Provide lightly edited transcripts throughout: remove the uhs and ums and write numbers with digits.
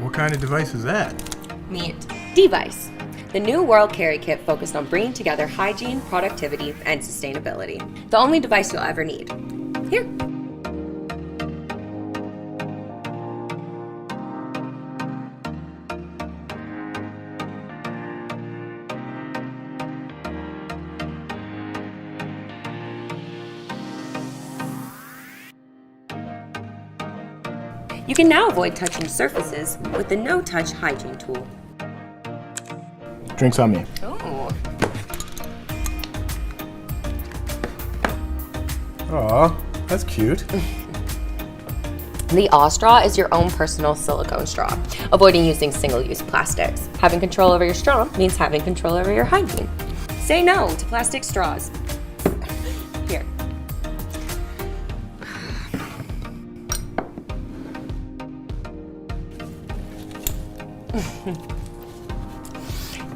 What kind of device is that? Meet DVICE, the new world carry kit focused on bringing together hygiene, productivity, and sustainability. The only device you'll ever need. Here. You can now avoid touching surfaces with the no-touch hygiene tool. Drinks on me. Oh. Aw, that's cute. The Aw straw is your own personal silicone straw, avoiding using single-use plastics. Having control over your straw means having control over your hygiene. Say no to plastic straws. Here.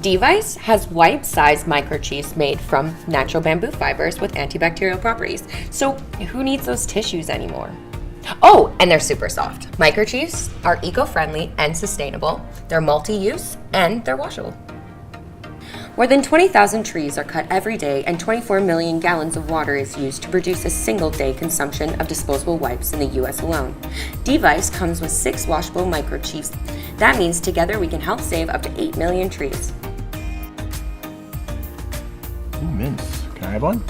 DVICE has wipe-sized microchiefs made from natural bamboo fibers with antibacterial properties. So who needs those tissues anymore? Oh, and they're super soft. Microchiefs are eco-friendly and sustainable. They're multi-use and they're washable. More than 20,000 trees are cut every day and 24 million gallons of water is used to produce a single day consumption of disposable wipes in the US alone. DVICE comes with 6 washable microchiefs. That means together we can help save up to 8 million trees. Ooh, mints. Can I have one?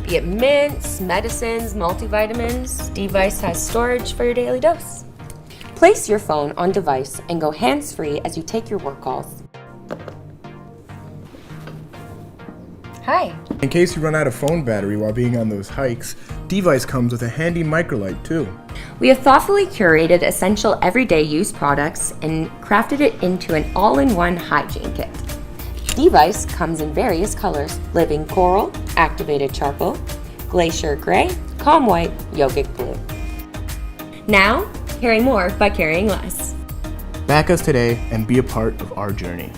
Be it mints, medicines, multivitamins, DVICE has storage for your daily dose. Place your phone on DVICE and go hands-free as you take your work calls. Hi. In case you run out of phone battery while being on those hikes, DVICE comes with a handy microlight too. We have thoughtfully curated essential everyday use products and crafted it into an all-in-one hygiene kit. DVICE comes in various colors: living coral, activated charcoal, glacier gray, calm white, yogic blue. Now, carry more by carrying less. Back us today and be a part of our journey.